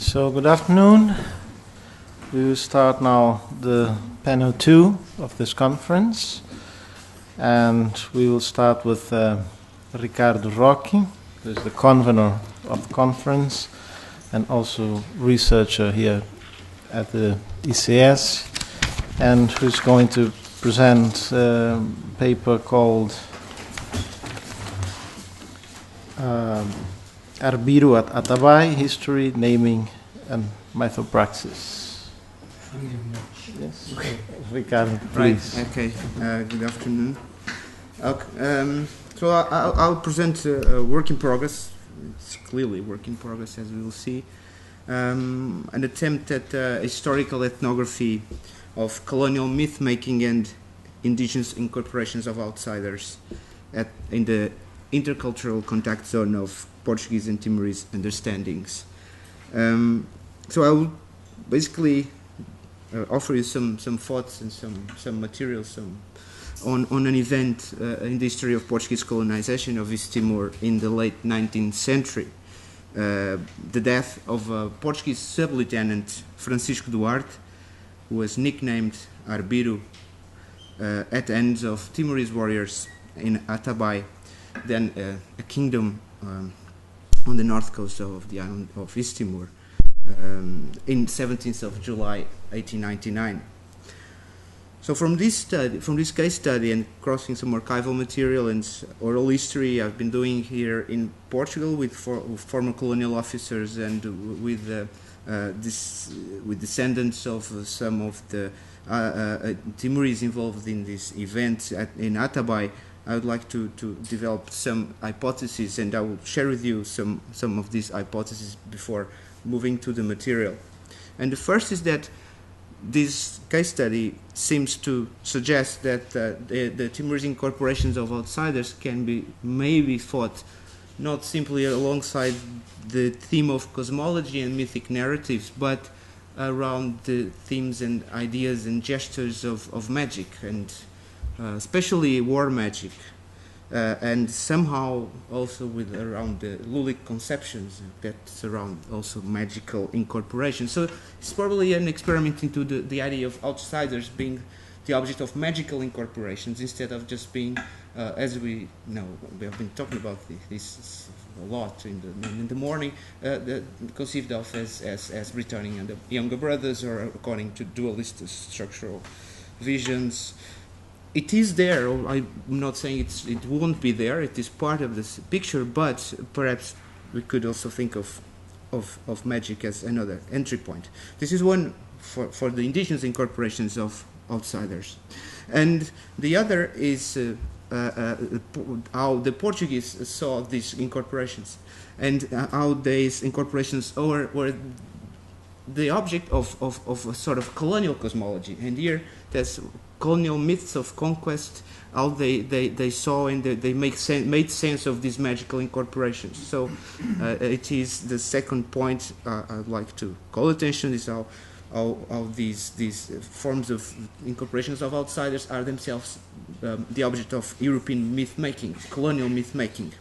So good afternoon. We will start now the panel 2 of this conference, and we will start with Ricardo Roque, who is the convener of the conference and also researcher here at the ECS, and who's going to present a paper called Arbiru at Atabai, History, Naming and Mythopraxis. Thank you very much. Yes, okay. Ricardo, please. Right. Okay. Good afternoon. Okay. So I'll present a work in progress. It's clearly work in progress, as we will see. An attempt at historical ethnography of colonial myth-making and indigenous incorporations of outsiders in the intercultural contact zone of Portuguese and Timorese understandings. So I will basically offer you some thoughts and some materials on an event in the history of Portuguese colonization of East Timor in the late 19th century. The death of a Portuguese sub-lieutenant, Francisco Duarte, who was nicknamed Arbiru, at the hands of Timorese warriors in Atabai, then a kingdom on the north coast of the island of East Timor, in 17th of July 1899. So from this case study and crossing some archival material and oral history I've been doing here in Portugal with former colonial officers and with descendants of some of the Timorese involved in this event in Atabai, I would like to develop some hypotheses, and I will share with you some of these hypotheses before moving to the material. And the first is that this case study seems to suggest that the Timorese incorporations of outsiders can be maybe thought not simply alongside the theme of cosmology and mythic narratives, but around the themes and ideas and gestures of magic, and especially war magic, and somehow also with around the Lulic conceptions that surround also magical incorporation. So it's probably an experiment into the idea of outsiders being the object of magical incorporations instead of just being, as we know, we have been talking about this a lot in the morning, conceived of as returning and the younger brothers, or according to dualist structural visions. It is there. I'm not saying it won't be there. It is part of this picture, but perhaps we could also think of magic as another entry point. This is one for the indigenous incorporations of outsiders, and the other is how the Portuguese saw these incorporations, and how these incorporations were the object of a sort of colonial cosmology. And here there's colonial myths of conquest, how they saw and they made sense of these magical incorporations. So it is the second point I'd like to call attention, is how these forms of incorporations of outsiders are themselves the object of European myth-making, colonial myth-making.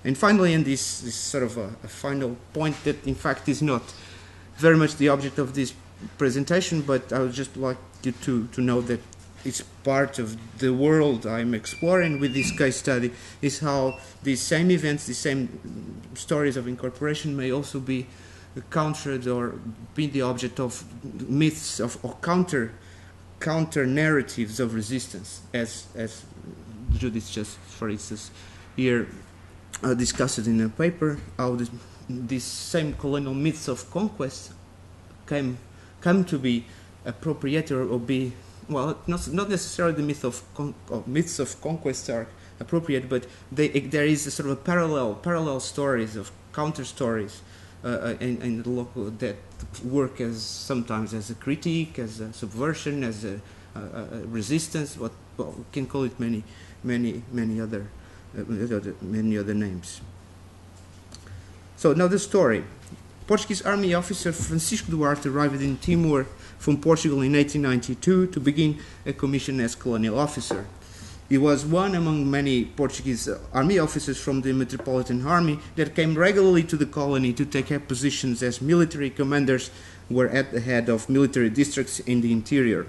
And finally, and this is sort of a final point that in fact is not very much the object of this presentation, but I would just like you to know that it's part of the world I'm exploring with this case study, is how these same events, these same stories of incorporation may also be countered or be the object of myths or counter narratives of resistance, as Judith just, for instance, here discussed in a paper, how these same colonial myths of conquest come to be appropriated or be, well, not necessarily the myths of conquest are appropriate, but there is a sort of a parallel stories of counter stories in the local that work as sometimes as a critique, as a subversion, as a resistance. We can call it many other names. So now the story. Portuguese army officer Francisco Duarte arrived in Timor from Portugal in 1892 to begin a commission as colonial officer. He was one among many Portuguese army officers from the Metropolitan Army that came regularly to the colony to take up positions as military commanders who were at the head of military districts in the interior.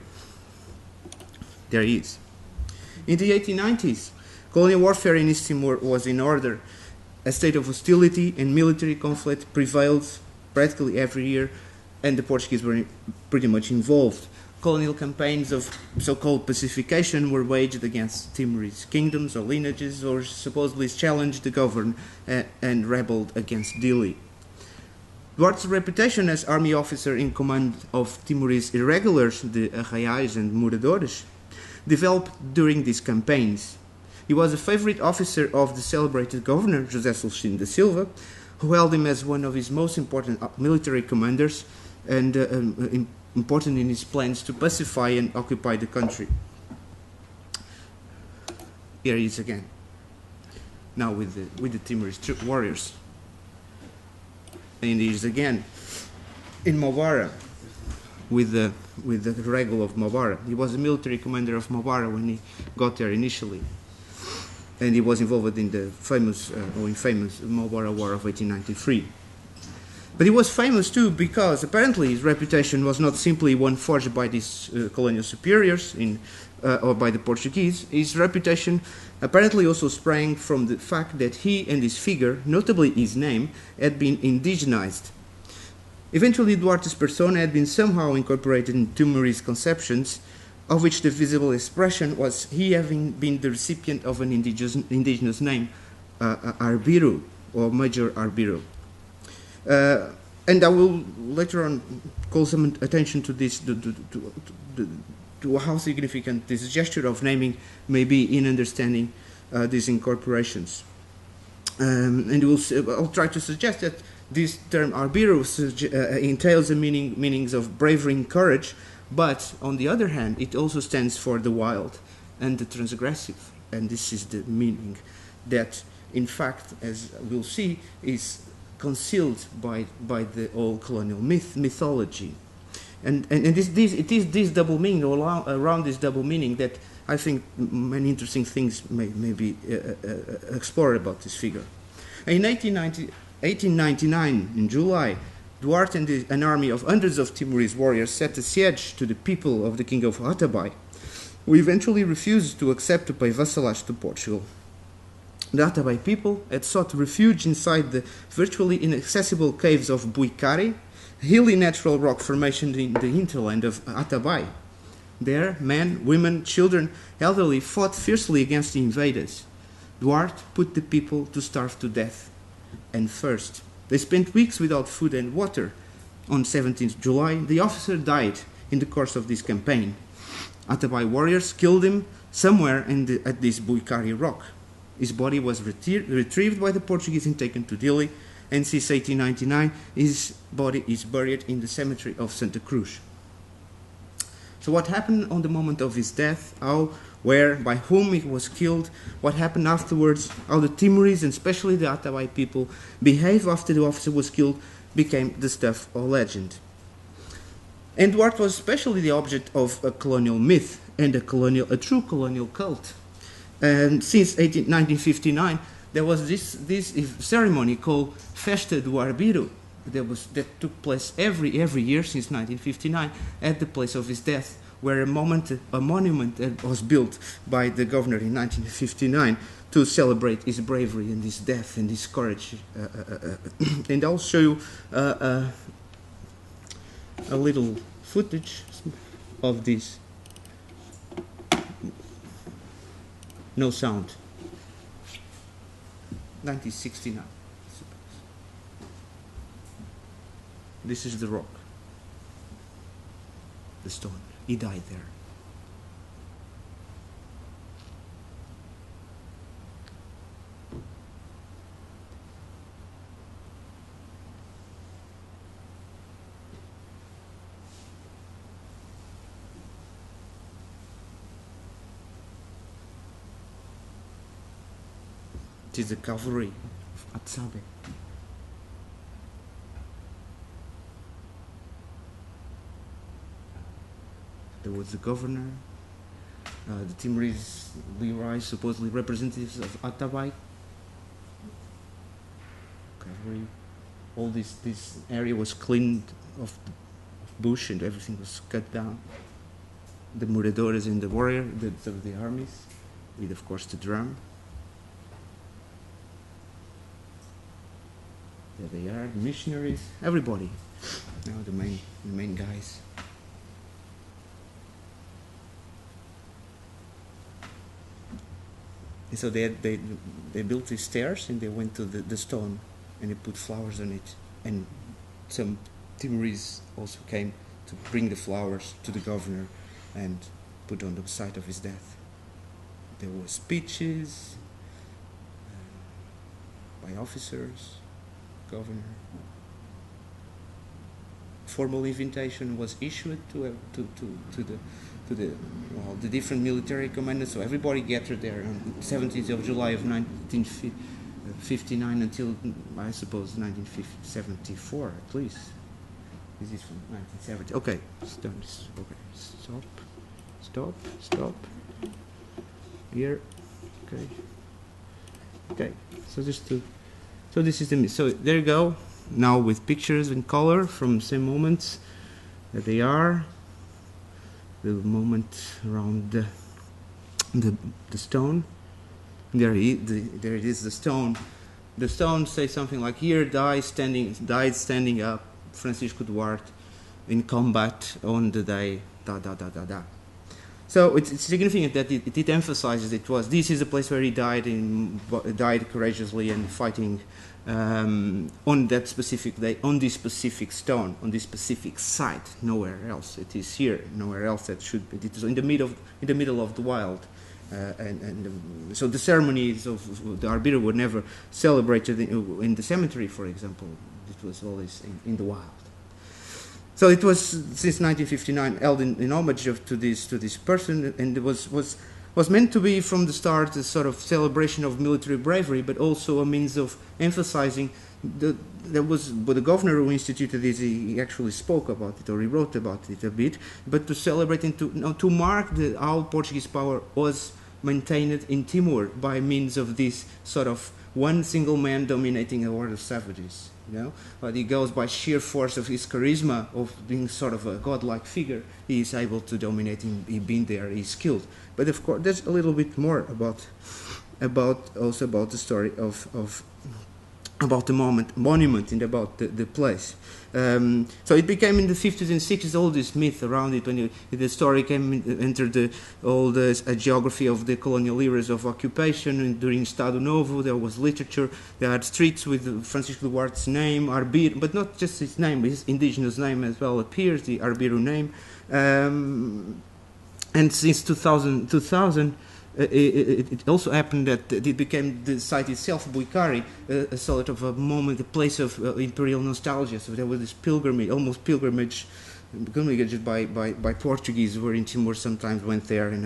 There he is. In the 1890s, colonial warfare in East Timor was in order. A state of hostility and military conflict prevailed practically every year, and the Portuguese were pretty much involved. Colonial campaigns of so-called pacification were waged against Timorese kingdoms or lineages, or supposedly challenged the government and rebelled against Dili. Duarte's reputation as army officer in command of Timorese irregulars, the arraiais and moradores, developed during these campaigns. He was a favorite officer of the celebrated governor, José Celestino da Silva, who held him as one of his most important military commanders and important in his plans to pacify and occupy the country. Here he is again, now with the Timorese warriors. And he is again in Mobara with the regal of Mobara. He was a military commander of Mobara when he got there initially, and he was involved in the famous Mobara War of 1893. But he was famous too because apparently his reputation was not simply one forged by these colonial superiors or by the Portuguese. His reputation apparently also sprang from the fact that he and his figure, notably his name, had been indigenized. Eventually, Duarte's persona had been somehow incorporated in Timorese conceptions, of which the visible expression was he having been the recipient of an indigenous name, Arbiru, or Major Arbiru. And I will later on call some attention to this, to how significant this gesture of naming may be in understanding these incorporations. And I'll try to suggest that this term Arbiru entails the meanings of bravery and courage, but on the other hand, it also stands for the wild and the transgressive. And this is the meaning that, in fact, as we'll see, is concealed by the old colonial mythology. And it is this double meaning, or around this double meaning, that I think many interesting things may be explored about this figure. In 1899, in July, Duarte and an army of hundreds of Timorese warriors set a siege to the people of the king of Atabai, who eventually refused to accept to pay vassalage to Portugal. The Atabai people had sought refuge inside the virtually inaccessible caves of Buicari, a hilly natural rock formation in the hinterland of Atabai. There, men, women, children, elderly fought fiercely against the invaders. Duarte put the people to starve to death and thirst. They spent weeks without food and water. On 17th July, the officer died in the course of this campaign. Atabai warriors killed him somewhere at this Buicari rock. His body was retrieved by the Portuguese and taken to Dili, and since 1899, his body is buried in the cemetery of Santa Cruz. So what happened on the moment of his death, how, where, by whom he was killed, what happened afterwards, how the Timorese and especially the Atabai people behaved after the officer was killed, became the stuff of legend. And Duarte was especially the object of a colonial myth and a true colonial cult. And since 1959, there was this ceremony called Festa do Arbiru that took place every year since 1959 at the place of his death, where a monument was built by the governor in 1959 to celebrate his bravery and his death and his courage. And I'll show you a little footage of this. No sound. 1969. This is the rock. The stone. He died there. It is the cavalry of Atabai. There was the governor, The Timorese Leroy, supposedly representatives of Atabai. Okay, all this area was cleaned of bush and everything was cut down. The moradores and the warrior, the armies, with of course the drum. There they are, the missionaries, everybody. Now the main guys. And so they built these stairs and they went to the stone and they put flowers on it. And some Timorese also came to bring the flowers to the governor and put on the site of his death. There were speeches by officers, governor. Formal invitation was issued to the different military commanders. So everybody gathered there on 17th of July of 1959 until I suppose 1974 at least. This is from 1970. Okay, stop. Here, okay. So this is the so there you go. Now with pictures and color from the same moments that they are. The moment around the stone. There it is, the stone. The stone says something like, "Here died standing up Francisco Duarte in combat on the day da da da da da." So it's significant that it emphasizes this is a place where he died courageously and fighting on that specific day, on this specific stone, on this specific site, nowhere else. It is here, nowhere else that should be. It is in the middle of the wild, so the ceremonies of the Arbiru were never celebrated in the cemetery, for example. It was always in the wild. So it was since 1959 held in homage to this person, and it was meant to be from the start a sort of celebration of military bravery, but also a means of emphasizing the governor who instituted this. He actually spoke about it, or he wrote about it a bit, but to celebrate and to mark how Portuguese power was maintained in Timor by means of this sort of one single man dominating a horde of savages. But he goes by sheer force of his charisma, of being sort of a godlike figure. He is able to dominate. He's been there. He's skilled. But of course, there's a little bit more about the story about the monument and about the place. So it became in the 50s and 60s all this myth around it. When the story entered all the geography of the colonial eras of occupation. And during Estado Novo, there was literature. There are streets with Francisco Duarte's name, Arbiru, but not just his name, his indigenous name as well appears, the Arbiru name. And since 2000 it also happened that it became the site itself, Buicari, a sort of a moment, a place of imperial nostalgia. So there was this pilgrimage by Portuguese who were in Timor sometimes went there. He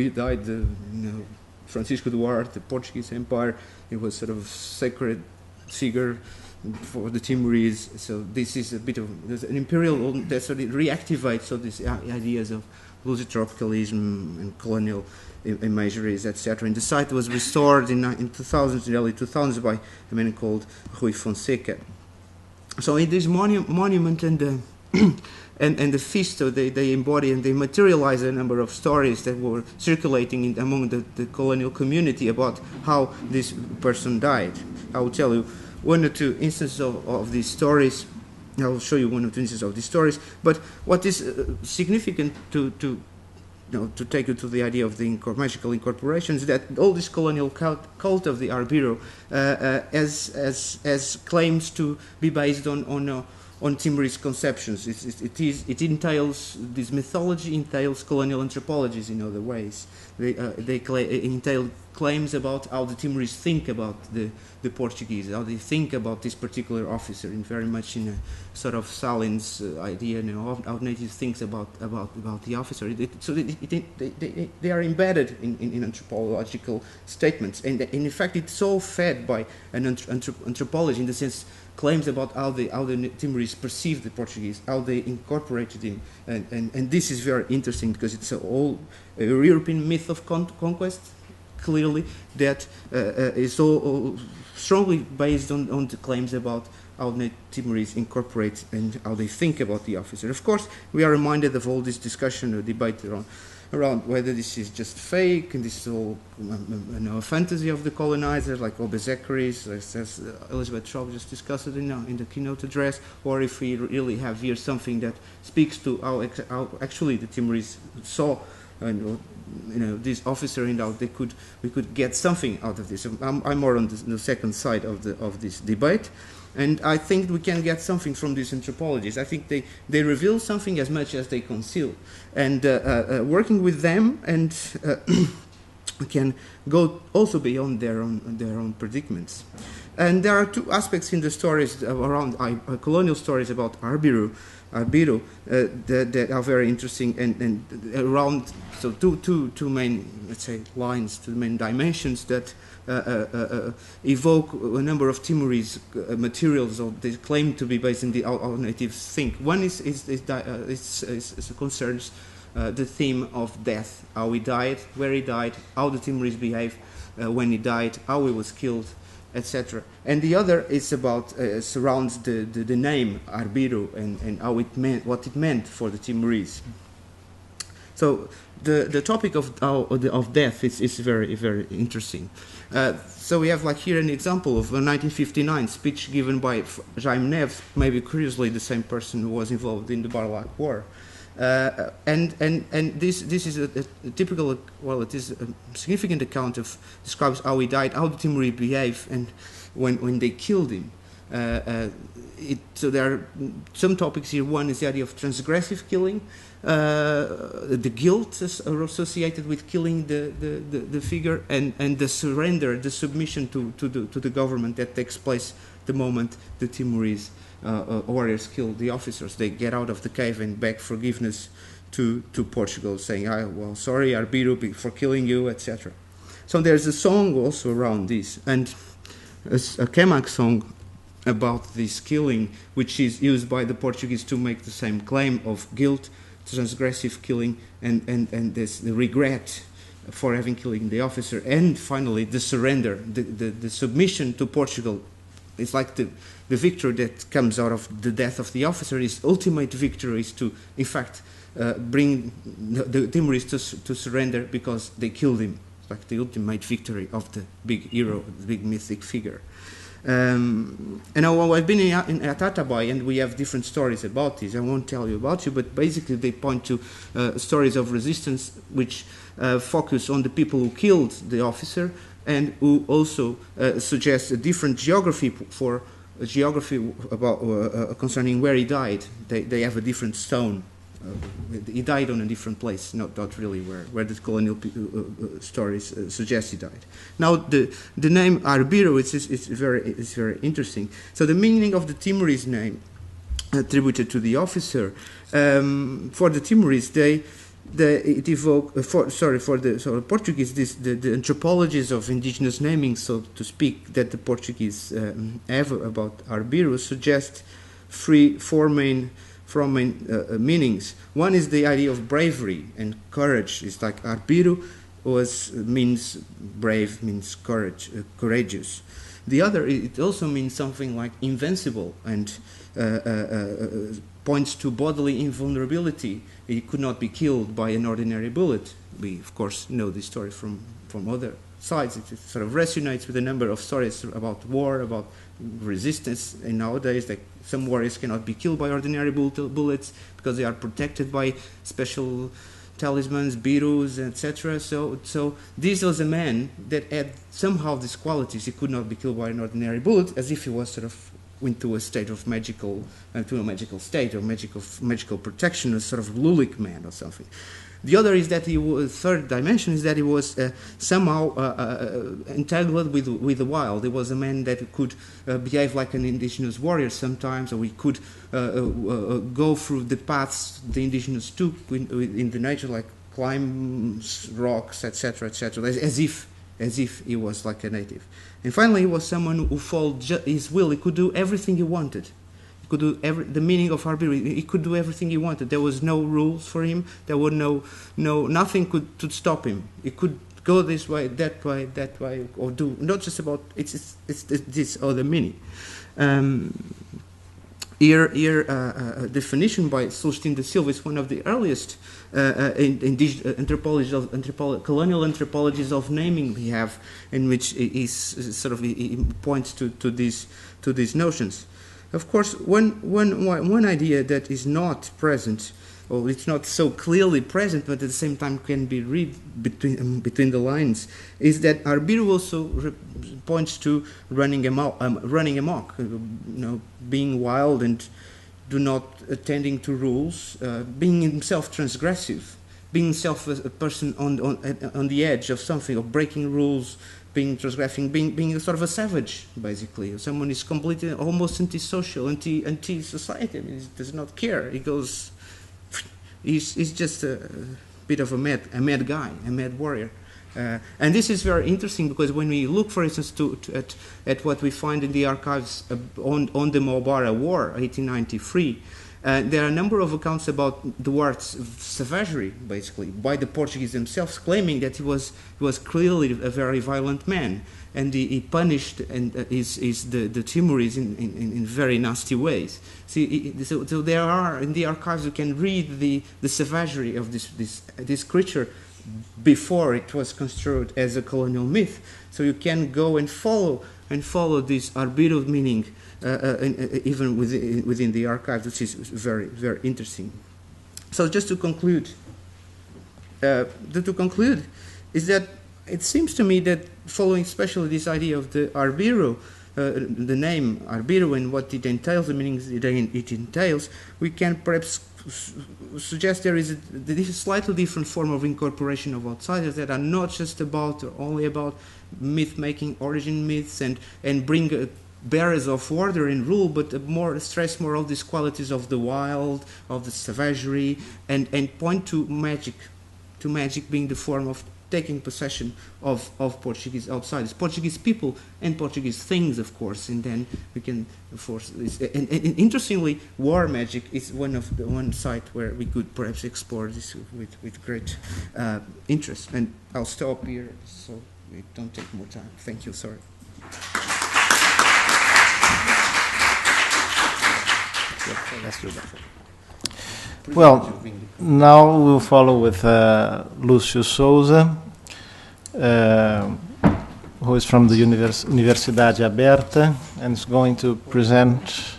died. Francisco Duarte, the Portuguese Empire. It was sort of sacred figure for the Timorese. So this is a bit of an imperial. That sort of reactivates all these ideas of Lusitropicalism and colonial imageries, etc. And the site was restored in 2000s, in the early 2000s, by a man called Rui Fonseca. So in this monument and the feast, so they embody and they materialize a number of stories that were circulating among the colonial community about how this person died. I will tell you one or two instances of these stories. I will show you one or two instances of these stories. But what is significant to take you to the idea of the magical incorporations, that all this colonial cult of the Arbiru as claims to be based on Timorese conceptions. It entails, this mythology entails colonial anthropologies in other ways. They entail claims about how the Timorese think about the Portuguese, how they think about this particular officer, and very much in a sort of Salin's idea, how native thinks about the officer. They are embedded in anthropological statements, and in fact it's all fed by an anthropology, in the sense claims about how the Timorese perceived the Portuguese, how they incorporated him, and this is very interesting because it's a European myth of conquest, clearly, that is all strongly based on the claims about how the Timorese incorporate and how they think about the officer. Of course, we are reminded of all this discussion or debate around whether this is just fake and this is all a fantasy of the colonizer, like Obezekris, as Elizabeth Schroeter just discussed it in the keynote address, or if we really have here something that speaks to how actually the Timorese saw and this officer and how we could get something out of this. I'm more on the second side of this debate. And I think we can get something from these anthropologists. I think they reveal something as much as they conceal. And working with them, and we can go also beyond their own predicaments. And there are two aspects in the stories around colonial stories about Arbiru that are very interesting, and around so two main, let's say, lines, two main dimensions that evoke a number of Timorese materials, or they claim to be based in the our natives think. One concerns the theme of death, how he died, where he died, how the Timorese behaved when he died, how he was killed, etc. And the other is about surrounds the name Arbiru and how it meant, what it meant for the Timorese. So the topic of death is very, very interesting. So we have like here an example of a 1959 speech given by Jaime Neves, maybe curiously the same person who was involved in the Barlac War. And this is a typical, well, it is a significant account of, describes how he died, how the Timorese behaved, and when they killed him. So there are some topics here. One is the idea of transgressive killing, the guilt associated with killing the figure, and the surrender, the submission to the government that takes place the moment the Timorese warriors kill the officers. They get out of the cave and beg forgiveness to Portugal, saying, well, sorry, Arbiru, for killing you, etc. So there's a song also around this, and a Kemak song about this killing, which is used by the Portuguese to make the same claim of guilt, transgressive killing, and this the regret for having killed the officer, and finally the surrender, the submission to Portugal. It's like the victory that comes out of the death of the officer. His ultimate victory is to, in fact, bring the Timorese to surrender because they killed him. It's like the ultimate victory of the big hero, the big mythic figure. And I've been at Atabai, and we have different stories about this. I won't tell you about it, but basically they point to stories of resistance which focus on the people who killed the officer, and who also suggest a different geography about concerning where he died. They have a different stone. He died on a different place, not really where the colonial stories suggest he died. Now the name Arbiru is very interesting. So the meaning of the Timorese name attributed to the officer, for the Timorese it evoke for the Portuguese, the anthropologies of indigenous naming, so to speak, that the Portuguese have about Arbiru suggest four main meanings. One is the idea of bravery and courage. It's like Arbiru means brave, means courageous. The other, it also means something like invincible, and points to bodily invulnerability. He could not be killed by an ordinary bullet. We, of course, know this story from other sides. It sort of resonates with a number of stories about war, about resistance. And nowadays, like, some warriors cannot be killed by ordinary bullets because they are protected by special talismans, birus, etc. So this was a man that had somehow these qualities. He could not be killed by an ordinary bullet, as if he was sort of into a state of magical state or magical protection, a sort of Lulic man or something. The other is that third dimension is that he was somehow entangled with the wild. He was a man that could behave like an indigenous warrior sometimes, or he could go through the paths the indigenous took in the nature, like climb rocks, etc., etc., as if as if he was like a native. And finally, he was someone who followed his will. He could do everything he wanted. He could do the meaning of Arbiru. He could do everything he wanted. There was no rules for him. There were nothing to stop him. He could go this way, that way, or do not just about it's this or the meaning. Here, a definition by Celestino da Silva is one of the earliest colonial anthropologies of naming we have, in which he points to these notions. Of course, one idea that is not present, or it's not so clearly present, but at the same time can be read between the lines, is that Arbiru also points to running amok, being wild and do not attending to rules, being himself transgressive, being himself a person on the edge of something, of breaking rules, being transgressing, being a sort of a savage, basically. Someone is completely, almost antisocial, anti-society. I mean, he does not care. He goes. He's just a bit of a mad guy, a mad warrior. And this is very interesting because when we look, for instance, at what we find in the archives on the Maubara War, 1893, there are a number of accounts about the war's savagery, basically, by the Portuguese themselves, claiming that he was clearly a very violent man, and he punished the Timorese in very nasty ways. So there are in the archives you can read the savagery of this creature before it was construed as a colonial myth. So you can go and follow this Arbiru meaning even within the archives, which is very, very interesting. So just to conclude, is that it seems to me that following especially this idea of the Arbiru, the name Arbiru and what it entails, the meanings it entails, we can perhaps suggest there is a slightly different form of incorporation of outsiders that are not just about or only about myth-making, origin myths, and bring barriers of order and rule, but stress more of these qualities of the wild, of the savagery, and point to magic being the form of taking possession of Portuguese outsiders, Portuguese people and Portuguese things, of course, and then we can, of course, and interestingly, war magic is one site where we could perhaps explore this with great interest. And I'll stop here so we don't take more time. Thank you. Sorry. Let's do that. Well, now we'll follow with Lúcio Sousa, who is from the Universidade Aberta and is going to present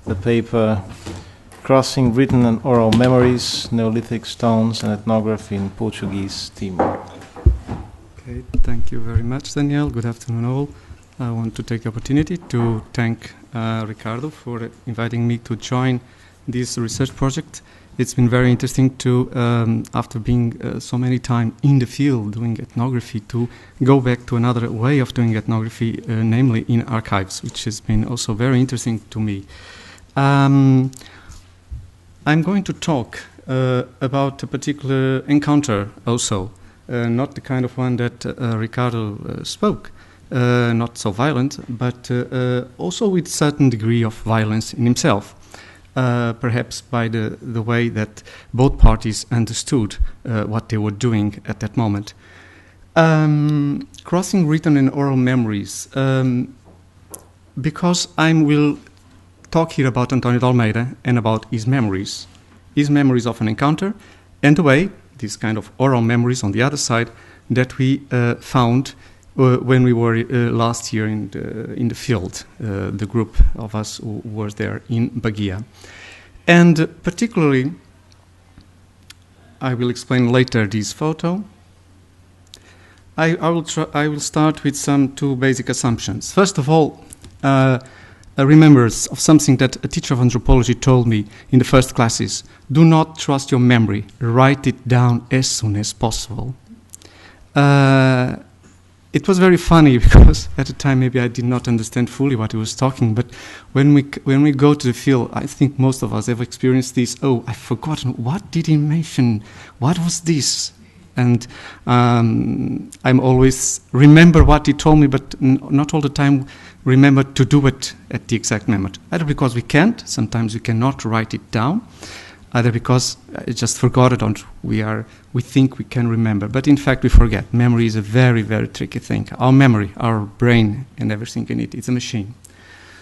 the paper Crossing Written and Oral Memories, Neolithic Stones and Ethnography in Portuguese Timor. Okay, thank you very much, Daniel. Good afternoon all. I want to take the opportunity to thank Ricardo for inviting me to join this research project. It's been very interesting to, after being so many times in the field doing ethnography, to go back to another way of doing ethnography, namely in archives, which has been also very interesting to me. I'm going to talk about a particular encounter also, not the kind of one that Ricardo spoke, not so violent, but also with certain degree of violence in himself. Perhaps by the way that both parties understood what they were doing at that moment. Crossing written and oral memories, because I will talk here about António de Almeida and about his memories of an encounter, and the way, these kind of oral memories on the other side, that we found when we were last year in the field, the group of us who was there in Bahia. And particularly, I will explain later this photo. I will start with two basic assumptions. First of all, a remembrance of something that a teacher of anthropology told me in the first classes. Do not trust your memory. Write it down as soon as possible. It was very funny because at the time maybe I did not understand fully what he was talking, but when we go to the field, I think most of us have experienced this, oh, I've forgotten, what did he mention? What was this? And I'm always remember what he told me, but not all the time remember to do it at the exact moment. Either because we can't, sometimes we cannot write it down, either because I just forgot it, or we think we can remember, but in fact we forget. Memory is a very, very tricky thing. Our memory, our brain, and everything in it, it's a machine.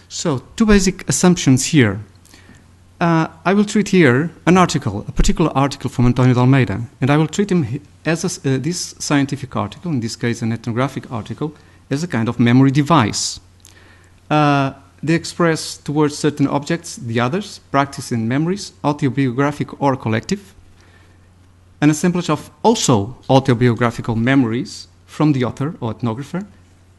So, two basic assumptions here. I will treat here an article, a particular article from António de Almeida, and I will treat him as this scientific article, in this case an ethnographic article, as a kind of memory device. They express towards certain objects the others, practice and memories, autobiographic or collective, an assemblage of also autobiographical memories from the author or ethnographer,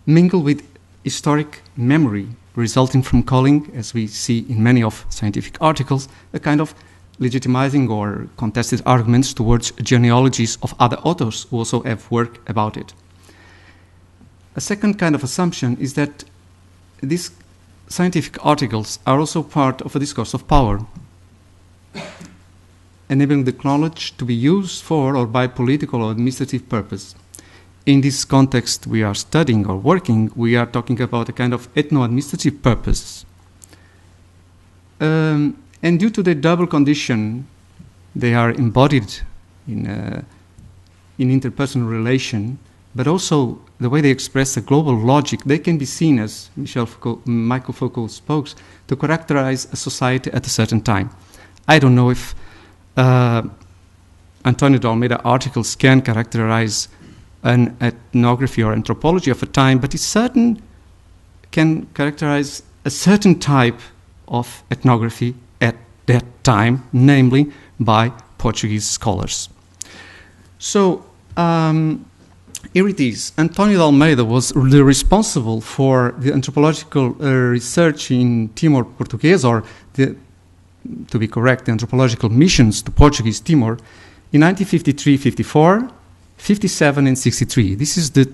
mingled with historic memory, resulting from calling, as we see in many of scientific articles, a kind of legitimizing or contested arguments towards genealogies of other authors who also have work about it. A second kind of assumption is that these scientific articles are also part of a discourse of power, enabling the knowledge to be used for or by political or administrative purpose. In this context we are studying or working, we are talking about a kind of ethno-administrative purpose. And due to the double condition, they are embodied in interpersonal relation, but also the way they express a global logic, they can be seen, as Michael Foucault spoke, to characterize a society at a certain time. I don't know if António de Almeida articles can characterize an ethnography or anthropology of a time, but it certain can characterize a certain type of ethnography at that time, namely by Portuguese scholars. So here it is. António de Almeida was the responsible for the anthropological research in Timor Portuguese, or to be correct, the anthropological missions to Portuguese Timor in 1953-54, 57 and 63. This is the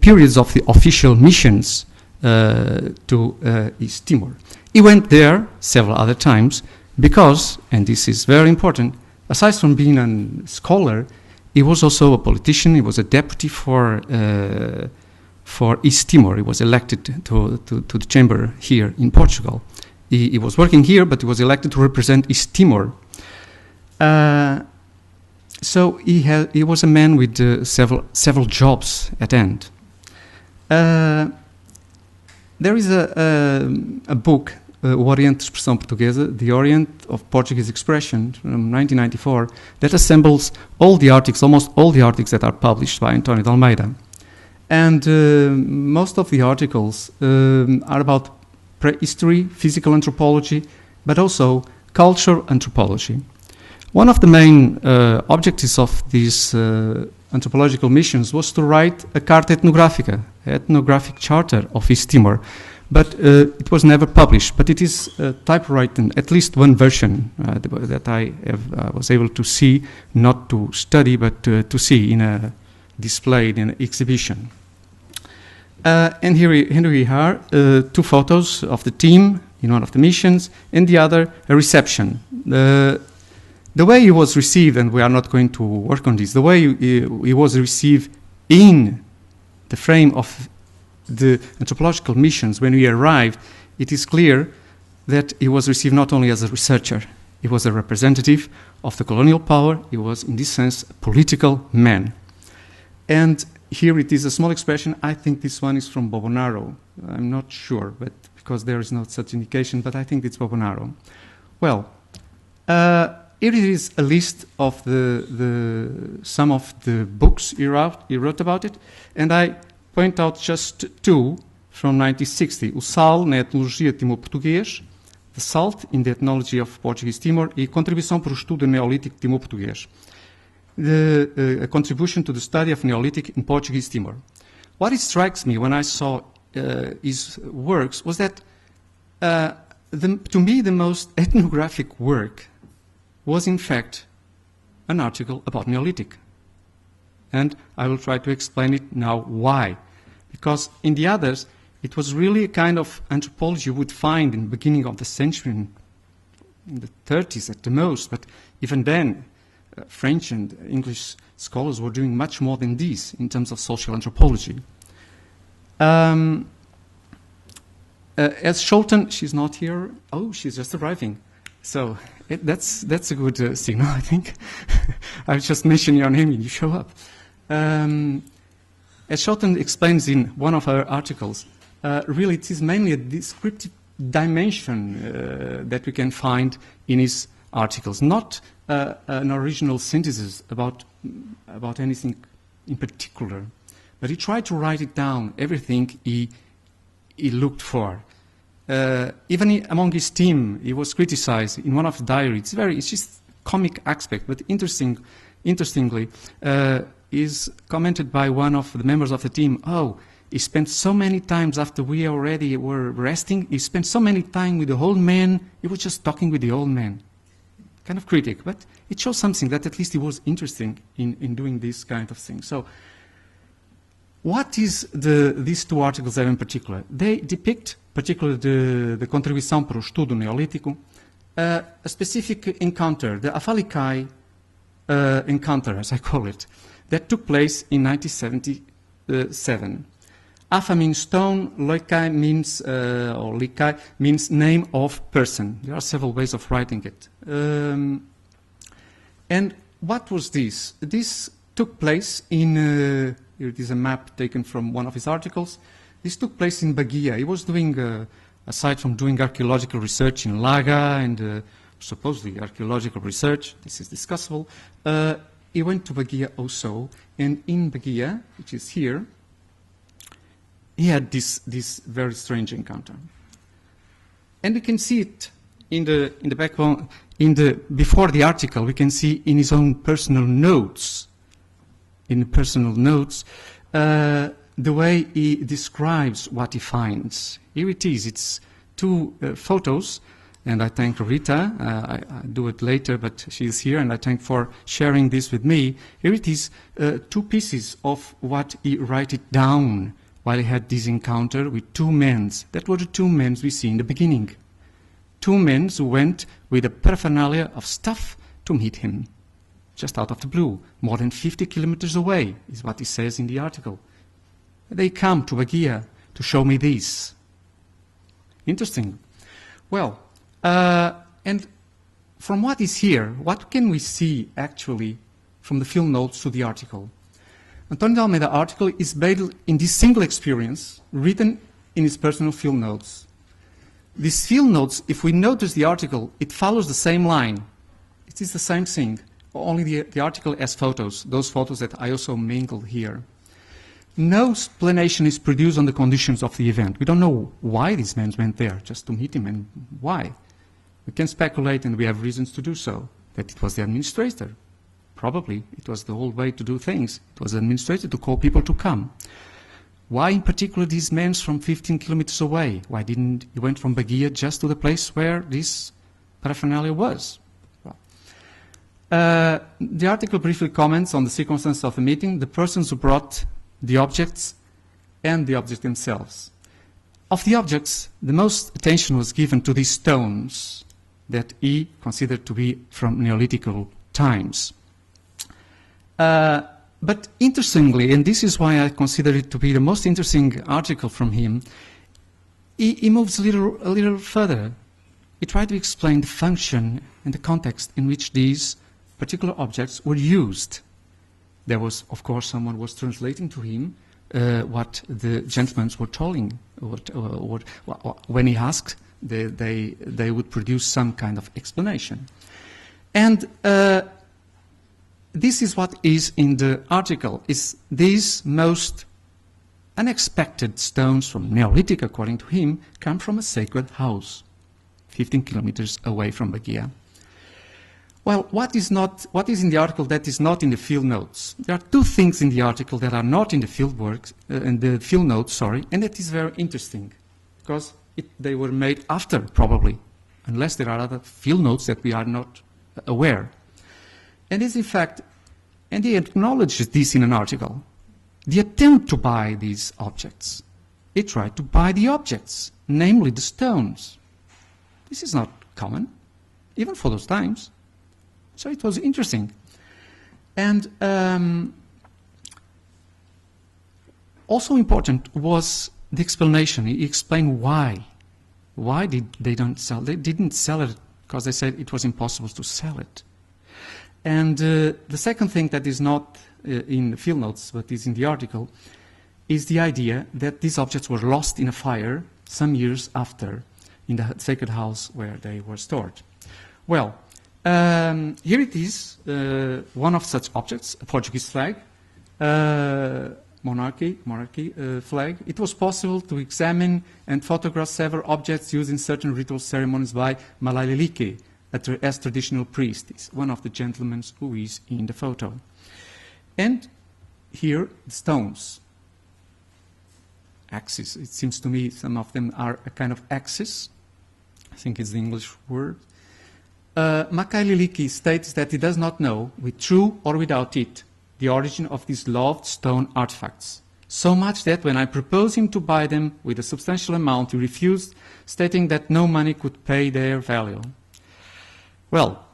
periods of the official missions to East Timor. He went there several other times because, and this is very important, aside from being a scholar, he was also a politician. He was a deputy for East Timor. He was elected to the chamber here in Portugal. He was working here, but he was elected to represent East Timor. So he was a man with several jobs at end. There is a book, O Oriente de Expressão Portuguesa, The Orient of Portuguese Expression, from 1994, that assembles all the articles, almost all the articles that are published by António de Almeida. And most of the articles are about prehistory, physical anthropology, but also cultural anthropology. One of the main objectives of these anthropological missions was to write a Carta Ethnographica, ethnographic charter of East Timor, but it was never published. But it is typewritten, at least one version that I was able to see, not to study, but to see in a displayed in an exhibition. And here we are, two photos of the team in one of the missions, and the other a reception. The way he was received, and we are not going to work on this, the way he was received in the frame of the anthropological missions when we arrived, it is clear that he was received not only as a researcher, he was a representative of the colonial power, he was in this sense a political man. And here it is a small expression, I think this one is from Bobonaro, I'm not sure, but because there is no such indication, but I think it's Bobonaro. Well, here it is a list of some of the books he wrote about it, and I point out just two from 1960. O Sal na Etnologia Timor-Português, The Salt in the Ethnology of Portuguese Timor, e Contribuição para o Estudo Neolítico Timor-Português, a contribution to the study of Neolithic in Portuguese Timor. What it strikes me when I saw his works was that, to me, the most ethnographic work was in fact an article about Neolithic. And I will try to explain it now why. Because in the others, it was really a kind of anthropology you would find in the beginning of the century, in the 30s at the most, but even then, French and English scholars were doing much more than this in terms of social anthropology. As Schroeter, she's not here. Oh, she's just arriving. So that's a good signal, I think. I just mentioned your name and you show up. As Schroeter explains in one of her articles, really it is mainly a descriptive dimension that we can find in his articles, not an original synthesis about anything in particular. But he tried to write it down, everything he looked for. Even among his team, he was criticized in one of the diaries. It's just comic aspect, but interestingly, is commented by one of the members of the team. Oh, he spent so many times after we already were resting. He spent so many time with the old man. He was just talking with the old man. Kind of critic, but it shows something that at least he was interested in doing this kind of thing. So, what is these two articles have in particular? They depict, particularly the contribuição para o estudo neolítico, a specific encounter, the Afalikai encounter, as I call it, that took place in 1977. Afa means stone, Loikai means, or Likai means name of person. There are several ways of writing it. And what was this? This took place in, here it is a map taken from one of his articles. This took place in Baguia. He was doing, aside from doing archaeological research in Laga and supposedly archaeological research, this is discussable, he went to Baguia also. And in Baguia, which is here, he had this very strange encounter. And we can see it in the backbone, before the article, we can see in his own personal notes, the way he describes what he finds. Here it is. It's two photos, and I thank Rita. I do it later, but she's here, and I thank for sharing this with me. Here it is, two pieces of what he wrote it down while he had this encounter with two men. That were the two men we see in the beginning. Two men who went with a paraphernalia of stuff to meet him, just out of the blue, more than 50 kilometers away, is what he says in the article. They come to Baguia to show me this. Interesting. Well, and from what is here, what can we see actually from the field notes to the article? Antonio de Almeida article is based in this single experience written in his personal field notes. These field notes, if we notice the article, it follows the same line. It is the same thing, only the article has photos, those photos that I also mingled here. No explanation is produced on the conditions of the event. We don't know why these men went there, just to meet him, and why. We can speculate, and we have reasons to do so, that it was the administrator. Probably it was the old way to do things. It was the administrator to call people to come. Why in particular these men from 15 kilometers away? Why didn't he went from Baguia just to the place where this paraphernalia was? Well, the article briefly comments on the circumstances of the meeting, the persons who brought the objects, and the objects themselves. Of the objects, the most attention was given to these stones that he considered to be from Neolithic times. But interestingly, and this is why I consider it to be the most interesting article from him, he moves a little further. He tried to explain the function and the context in which these particular objects were used. There was, of course, someone was translating to him what the gentlemen were telling. When he asked, they would produce some kind of explanation. And this is what is in the article, is these most unexpected stones from Neolithic, according to him, come from a sacred house, 15 kilometers away from Baguia. Well, what is in the article that is not in the field notes? There are two things in the article that are not in the field notes, and that is very interesting, because they were made after, probably, unless there are other field notes that we are not aware. And is in fact, and he acknowledges this in an article, the attempt to buy these objects. He tried to buy the objects, namely the stones. This is not common, even for those times. So it was interesting. And also important was the explanation. He explained why. Why did they don't sell? They didn't sell it because they said it was impossible to sell it. And the second thing that is not in the field notes, but is in the article, is the idea that these objects were lost in a fire some years after in the sacred house where they were stored. Well, here it is, one of such objects, a Portuguese flag, monarchy flag. It was possible to examine and photograph several objects used in certain ritual ceremonies by Malaililike, as traditional priest, is one of the gentlemen who is in the photo. And here, the stones. Axes. It seems to me some of them are a kind of axis. I think it's the English word. Makaililiki states that he does not know, with true or without it, the origin of these loved stone artifacts. So much that when I proposed him to buy them with a substantial amount, he refused, stating that no money could pay their value. Well,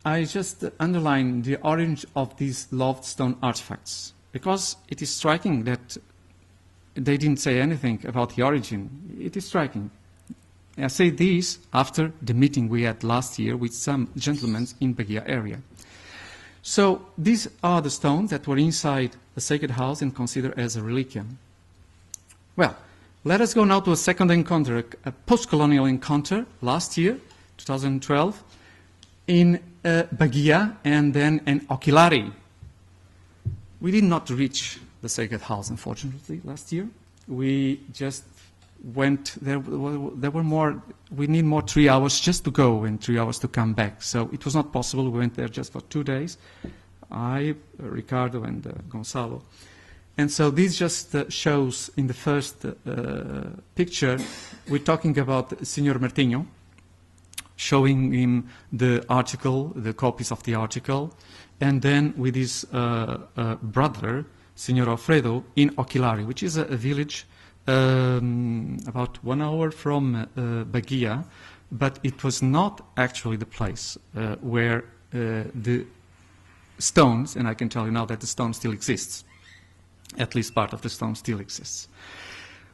I just underline the origin of these loved stone artifacts, because it is striking that they didn't say anything about the origin. It is striking. I say this after the meeting we had last year with some gentlemen in Bahia area. So these are the stones that were inside the sacred house and considered as a reliquium. Well, let us go now to a second encounter, a post-colonial encounter last year, 2012, in Bahia and then in Oquilari. We did not reach the sacred house, unfortunately, last year. We just went, there were more, we need more 3 hours just to go and 3 hours to come back. So it was not possible. We went there just for 2 days. I, Ricardo, and Gonçalo. And so this just shows in the first picture, we're talking about Senor Martinho, showing him the article, the copies of the article, and then with his brother, Senor Alfredo, in Oquilari, which is a village about 1 hour from Bahia, but it was not actually the place where the stones, and I can tell you now that the stone still exists. At least part of the stone still exists.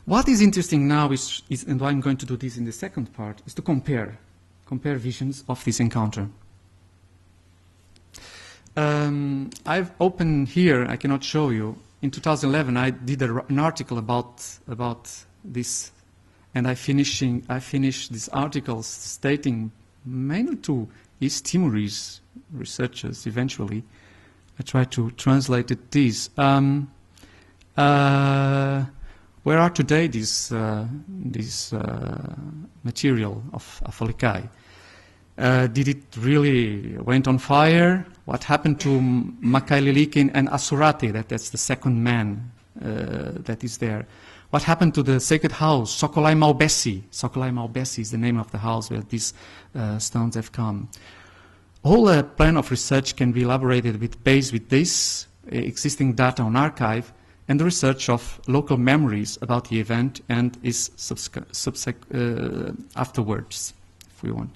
What is interesting now is, and I'm going to do this in the second part, is to compare visions of this encounter. I've opened here, I cannot show you. In 2011, I did an article about this, and I finished this article stating mainly to East Timorese researchers. Eventually, I tried to translate it. This. Where are today this material of Alikai? Did it really went on fire? What happened to Makaililikin and Asurate? That's the second man that is there. What happened to the sacred house, Sokolai Maubesi? Sokolai Maubesi is the name of the house where these stones have come. A whole plan of research can be elaborated based with this existing data on archive and the research of local memories about the event and its afterwards, if we want.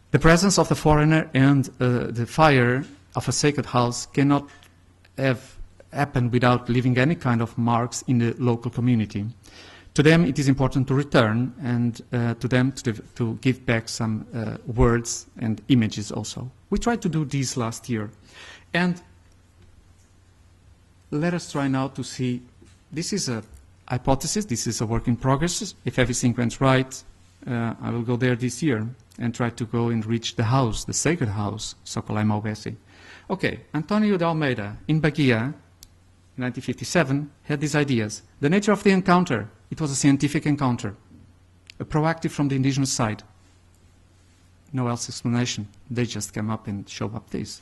The presence of the foreigner and the fire of a sacred house cannot have happened without leaving any kind of marks in the local community. To them, it is important to return and to them to give back some words and images also. We tried to do this last year. And let us try now to see, this is a hypothesis, this is a work in progress. If everything went right, I will go there this year and try to go and reach the house, the sacred house, Sokolai Maubesi. Okay, Antonio de Almeida in Bahia, in 1957, had these ideas. The nature of the encounter, it was a scientific encounter, a proactive from the indigenous side. No else explanation. They just came up and showed up this.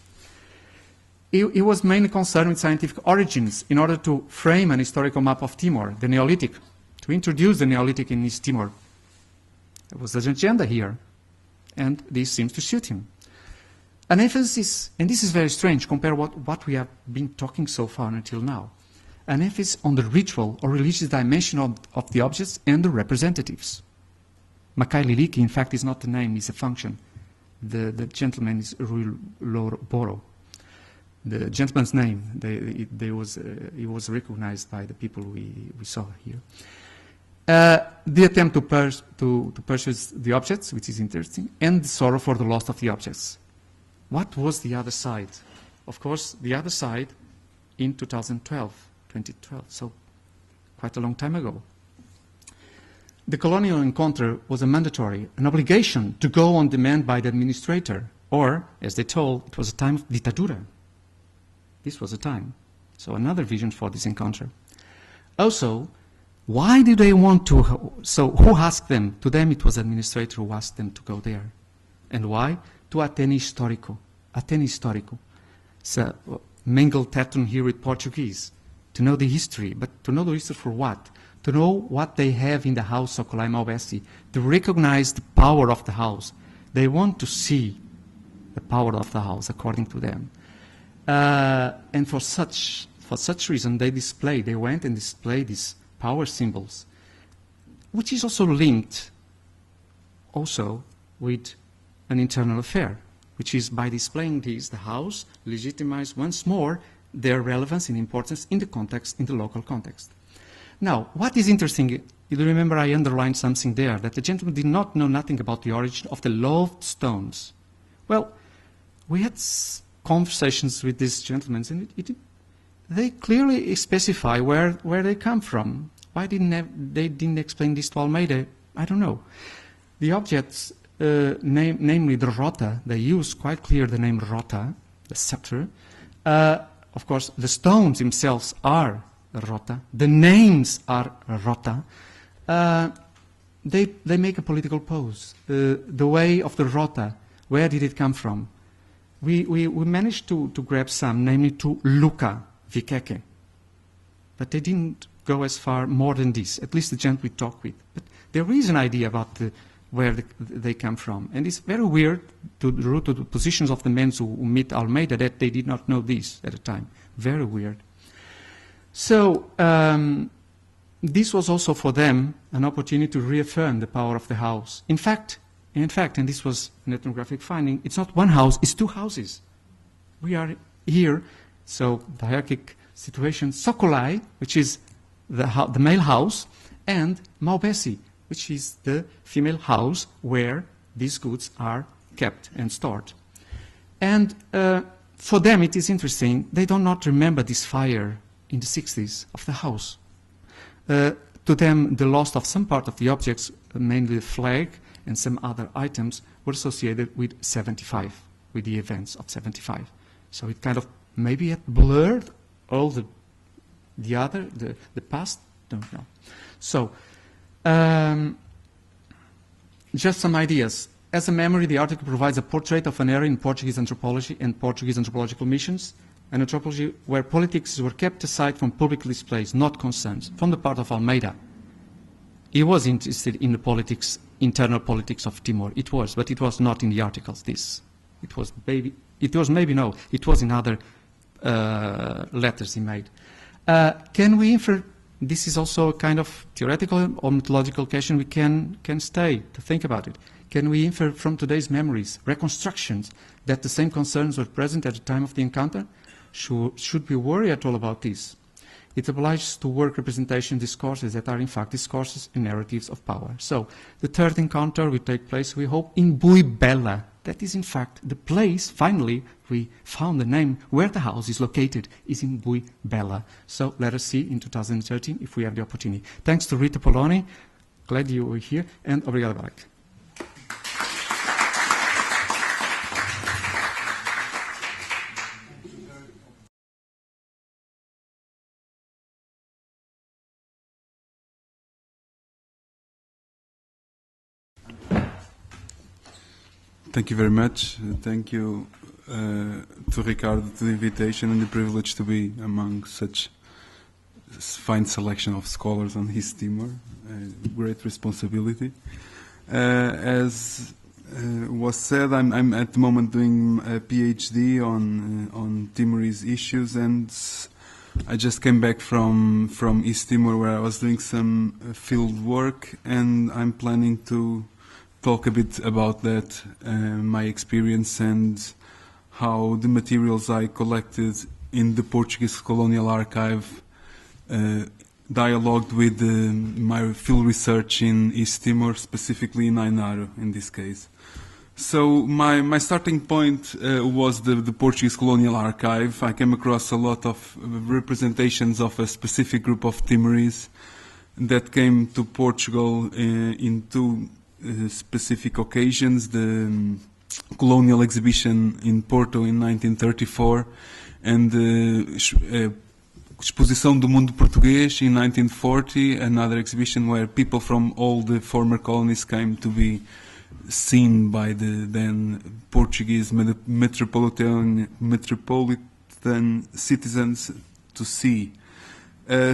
He was mainly concerned with scientific origins in order to frame an historical map of Timor, the Neolithic, to introduce the Neolithic in East Timor. There was an agenda here, and this seems to suit him. An emphasis, and this is very strange, compare what we have been talking so far until now, an emphasis on the ritual or religious dimension of the objects and the representatives. Makaililiki, in fact, is not the name, it's a function. The gentleman is Rui Boro. the gentleman's name. He was recognized by the people we saw here. The attempt to purchase the objects, which is interesting, and the sorrow for the loss of the objects. What was the other side? Of course, the other side in 2012, so quite a long time ago. The colonial encounter was a mandatory, an obligation to go on demand by the administrator, or, as they told, it was a time of ditadura. This was a time. So another vision for this encounter. Also, why did they want to, so who asked them? To them it was the administrator who asked them to go there. And why? To Atene Histórico. Atene Histórico. It's a mingled term here with Portuguese. To know the history, but to know the history for what? To know what they have in the house of Colonial, to recognize the power of the house. They want to see the power of the house, according to them. And for such reason, they went and displayed these power symbols, which is also linked also with an internal affair, which is by displaying these, the house legitimized once more their relevance and importance in the context, in the local context. Now, what is interesting, you remember I underlined something there, that the gentleman did not know nothing about the origin of the loved stones. Well, we had conversations with these gentlemen, and they clearly specify where they come from. Why they didn't explain this to Almeida? I don't know. The objects, namely the rota, they use quite clear the name rota, the scepter. Of course, the stones themselves are rota. The names are rota. They make a political pose. The way of the rota, where did it come from? We managed to grab some, namely to Luca Vikeke. But they didn't go as far more than this, at least the gent we talked with. But there is an idea about where they come from. And it's very weird to the positions of the men who meet Almeida that they did not know this at the time. Very weird. So this was also for them an opportunity to reaffirm the power of the house. In fact, and this was an ethnographic finding, it's not one house, it's two houses. We are here, so the hierarchic situation, Sokolai, which is the male house, and Maubesi, which is the female house where these goods are kept and stored. And for them it is interesting, they do not remember this fire in the 60s of the house. To them, the loss of some part of the objects, mainly the flag and some other items, were associated with 75, with the events of 75. So it kind of maybe had blurred all the past, don't know. So, just some ideas. As a memory, the article provides a portrait of an era in Portuguese anthropology and Portuguese anthropological missions, an anthropology where politics were kept aside from public displays, not concerns, from the part of Almeida. He was interested in the politics, internal politics of Timor. It was, but it was not in the articles, this. It was in other letters he made. Can we infer, this is also a kind of theoretical or methodological question we can stay to think about it. Can we infer from today's memories, reconstructions, that the same concerns were present at the time of the encounter? Should we worry at all about this? It obliges to work representation discourses that are in fact discourses and narratives of power. So the third encounter will take place, we hope, in Buibela. That is in fact the place, finally, we found the name where the house is located, is in Buibela. So let us see in 2013 if we have the opportunity. Thanks to Rita Poloni, glad you were here, and obrigado, Barak. Thank you very much. Thank you to Ricardo for the invitation and the privilege to be among such fine selection of scholars on East Timor. Great responsibility. As was said, I'm at the moment doing a PhD on Timorese issues, and I just came back from East Timor where I was doing some field work, and I'm planning to talk a bit about that, my experience and how the materials I collected in the Portuguese Colonial Archive dialogued with my field research in East Timor, specifically in Ainaro in this case. So my starting point was the Portuguese Colonial Archive. I came across a lot of representations of a specific group of Timorese that came to Portugal in two specific occasions, the Colonial Exhibition in Porto in 1934 and the Exposição do Mundo Português in 1940, another exhibition where people from all the former colonies came to be seen by the then Portuguese metropolitan citizens to see.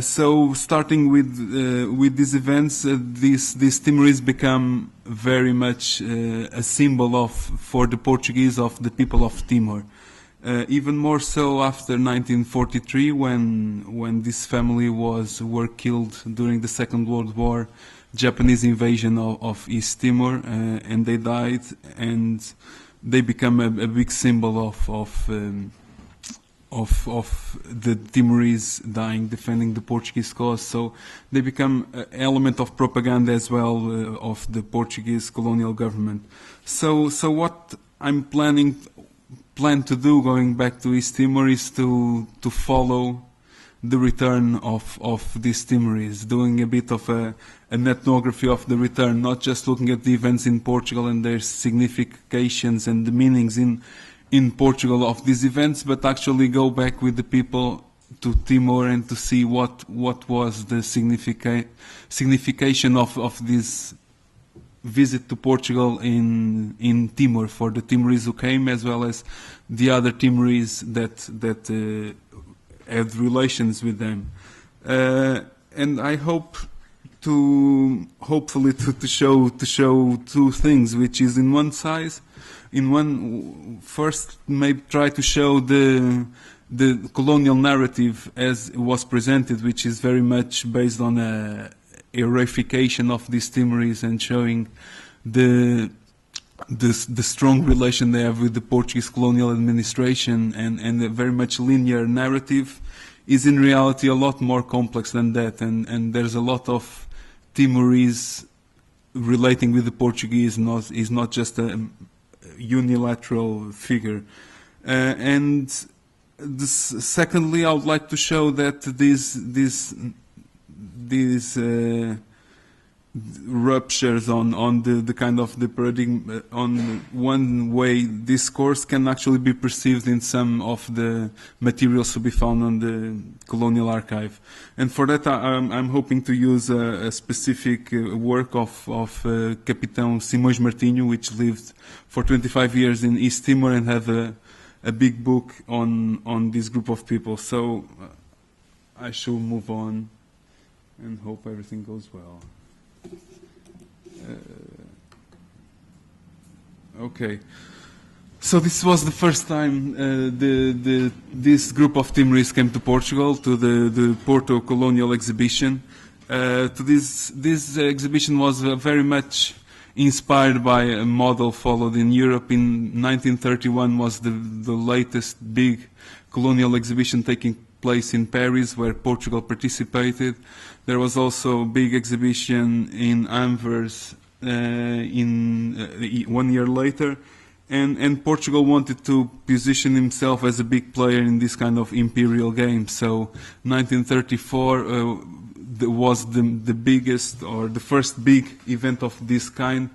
So starting with these events, these Timorese become very much a symbol for the Portuguese of the people of Timor. Even more so after 1943, when this family were killed during the Second World War, Japanese invasion of East Timor, and they died, and they become a big symbol of the Timorese dying, defending the Portuguese cause. So they become an element of propaganda as well of the Portuguese colonial government. So what I'm plan to do going back to East Timor is to follow the return of these Timorese, doing a bit of an ethnography of the return, not just looking at the events in Portugal and their significations and the meanings in Portugal of these events, but actually go back with the people to Timor and to see what was the signification of this visit to Portugal in Timor for the Timorese who came, as well as the other Timorese that had relations with them. And I hope hopefully to show two things, which is first maybe try to show the colonial narrative as it was presented, which is very much based on a reification of these Timorese and showing the strong relation they have with the Portuguese colonial administration, and a very much linear narrative is in reality a lot more complex than that, and there's a lot of Timorese relating with the Portuguese, is not just a unilateral figure. And secondly, I would like to show that these ruptures on the kind of the paradigm on one way discourse can actually be perceived in some of the materials to be found on the Colonial Archive. And for that I'm hoping to use a specific work of Capitão Simões Martinho, which lived for 25 years in East Timor and have a big book on this group of people. So I shall move on and hope everything goes well. Okay, so this was the first time this group of Timorese came to Portugal, to the Porto Colonial Exhibition. This exhibition was very much inspired by a model followed in Europe. In 1931 was the latest big colonial exhibition taking place in Paris, where Portugal participated. There was also a big exhibition in Anvers 1 year later, and Portugal wanted to position himself as a big player in this kind of imperial game. So 1934 was the biggest, or the first big event of this kind,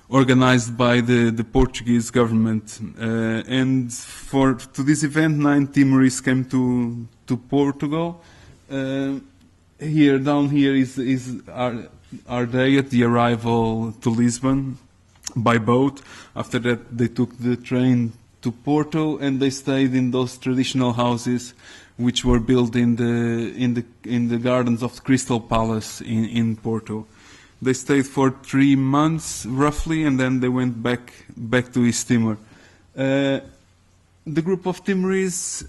organized by the Portuguese government. And to this event, 9 Timorese came to Portugal. Down here is our day at the arrival to Lisbon by boat. After that, they took the train to Porto, and they stayed in those traditional houses which were built in the gardens of the Crystal Palace in Porto. They stayed for 3 months roughly, and then they went back to East Timor. The group of Timorese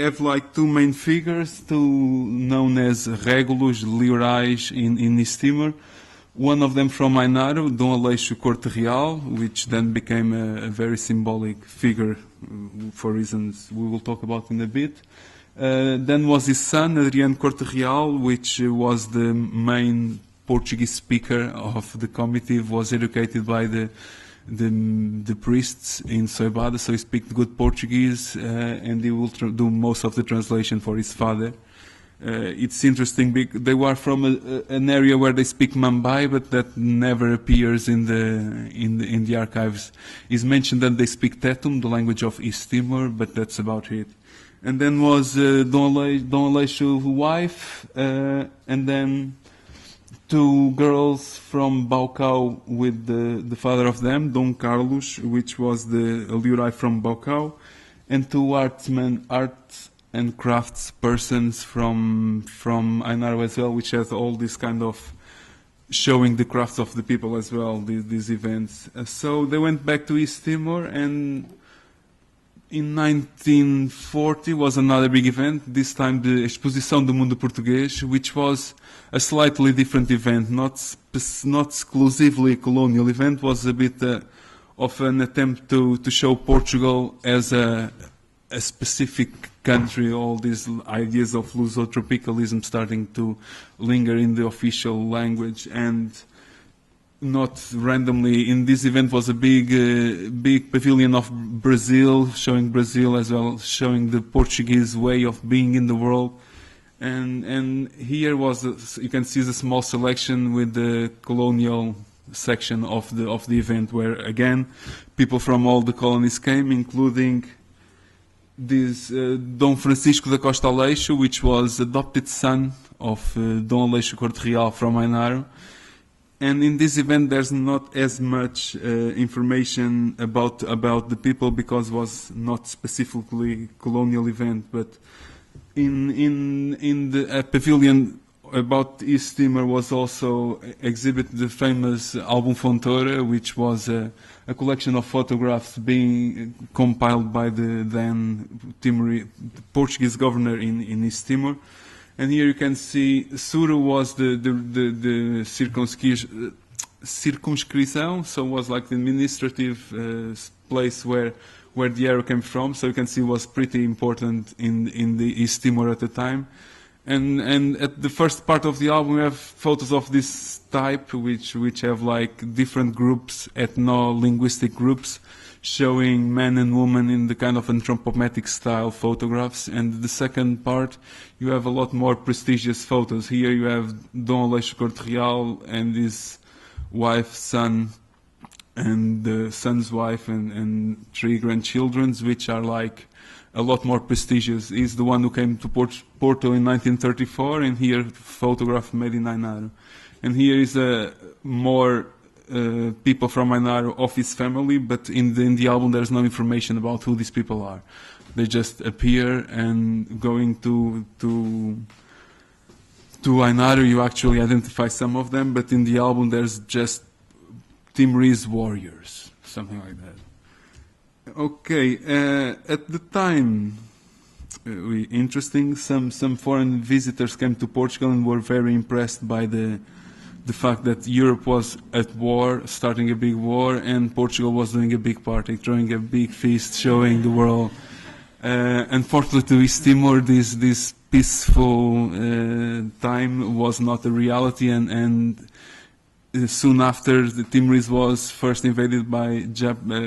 have like 2 main figures, known as Regulus, Leorais in East Timor. One of them from Ainaro, Dom Aleixo Corte Real, which then became a very symbolic figure for reasons we will talk about in a bit. Then was his son, Adriano Corte Real, which was the main Portuguese speaker of the comitive, was educated by the priests in Soibada, so he speaks good Portuguese, and he will do most of the translation for his father. It's interesting, they were from an area where they speak Mambai, but that never appears in the archives. It's mentioned that they speak Tetum, the language of East Timor, but that's about it. And then was Dom Aleixo's wife, and then two girls from Baucau with the father of them, Dom Carlos, which was the Liurai from Baucau, and two art and crafts persons from Ainaro as well, which has all this kind of showing the crafts of the people as well, these events. So they went back to East Timor, and in 1940 was another big event, this time the Exposição do Mundo Português, which was a slightly different event, not exclusively a colonial event, was a bit of an attempt to show Portugal as a specific country, all these ideas of Lusotropicalism starting to linger in the official language, and not randomly in this event was a big pavilion of Brazil, showing Brazil as well, showing the Portuguese way of being in the world. And here was you can see the small selection with the colonial section of the event, where again people from all the colonies came, including this Dom Francisco da Costa Aleixo, which was adopted son of Dom Aleixo Corte Real from Ainaro. And in this event, there's not as much information about the people, because it was not specifically colonial event. But in the pavilion about East Timor was also exhibited the famous Album Fontoura, which was a collection of photographs being compiled by the then Portuguese governor in East Timor. And here you can see Suru was the circumscription, so it was like the administrative place where the arrow came from. So you can see it was pretty important in the East Timor at the time. And at the first part of the album we have photos of this type, which have like different groups, ethno-linguistic groups, showing men and women in the kind of anthropometric style photographs. And the second part, you have a lot more prestigious photos. Here you have Dom Aleixo Corte Real and his wife, son, and the son's wife, and three grandchildren, which are like a lot more prestigious. He's the one who came to Porto in 1934, and here photograph made in Ainaro. And here is a more people from Ainaro of his family, but in the album there's no information about who these people are. They just appear, and going to Ainaro you actually identify some of them, but in the album there's just Timorese warriors, something like that. Okay, at the time, interesting, some foreign visitors came to Portugal and were very impressed by the fact that Europe was at war, starting a big war, and Portugal was doing a big party, throwing a big feast, showing the world. Unfortunately, to East Timor, this peaceful time was not a reality, and soon after, the Timorese was first invaded by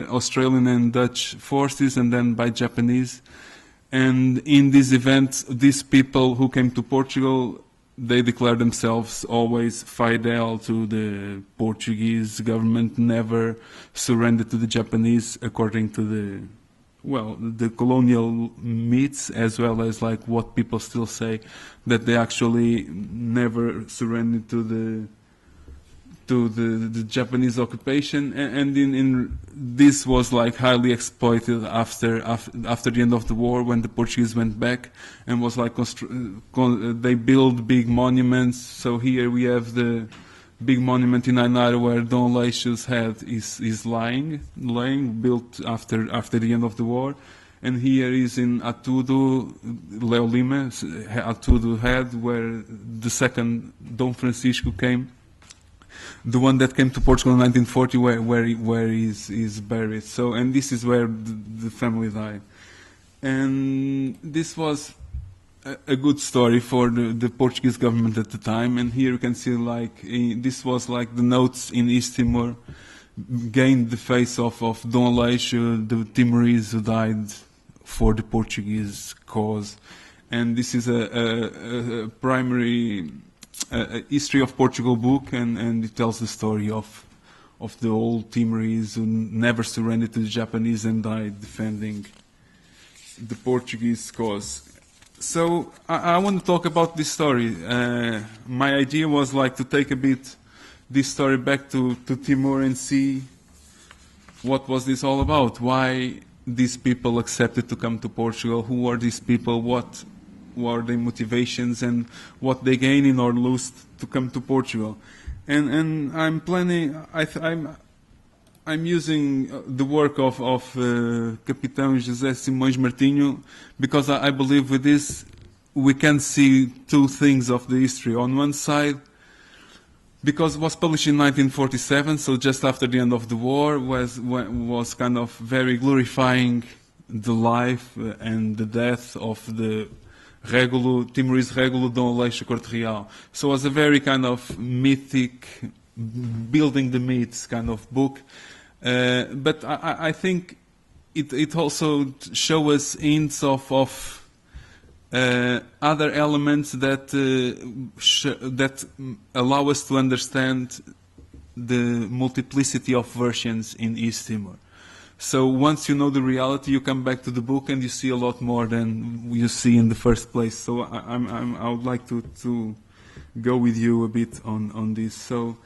Australian and Dutch forces, and then by Japanese. And in this event, these people who came to Portugal, they declared themselves always fidel to the Portuguese government, never surrendered to the Japanese, according to the colonial myths, as well as like what people still say, that they actually never surrendered to the Japanese occupation, and in this was like highly exploited after the end of the war, when the Portuguese went back, and was like they built big monuments. So here we have the big monument in Ainaro where Dom Aleixo's head is lying, built after the end of the war. And here is in Atudo, Leo Lima, Atudo head, where the second Dom Francisco came. the one that came to Portugal in 1940, where he's buried. So, and this is where the family died. And this was a good story for the Portuguese government at the time. And here you can see, like, this was like the notes in East Timor gained the face of Dom Aleixo, the Timorese who died for the Portuguese cause. And this is a primary history of Portugal book, and it tells the story of the old Timorese who never surrendered to the Japanese and died defending the Portuguese cause. So I want to talk about this story. My idea was like to take a bit this story back to Timor and see what was this all about. Why these people accepted to come to Portugal? Who are these people? What were their motivations and what they gained or lost to come to Portugal? And I'm planning. I'm using the work of Capitão José Simões Martinho because I believe with this we can see two things of the history. On one side, because it was published in 1947, so just after the end of the war, was kind of very glorifying the life and the death of the Timorese Régulo Dom Aleixo Corte Real. So it was a very kind of mythic, building the myths kind of book. But I think it also shows us hints of other elements that that allow us to understand the multiplicity of versions in East Timor. So once you know the reality, you come back to the book and you see a lot more than you see in the first place. So I would like to go with you a bit on this. So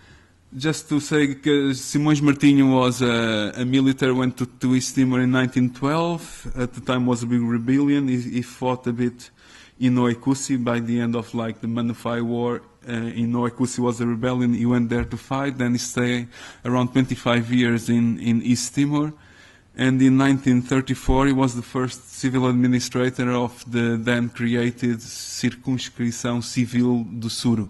just to say, Simões Martinho was a military, went to East Timor in 1912. At the time was a big rebellion. He fought a bit in Oekusi by the end of like the Manufai War. In Oekusi was a rebellion. He went there to fight. Then he stayed around 25 years in East Timor. And in 1934, he was the first civil administrator of the then created Circunscrição Civil do Suro,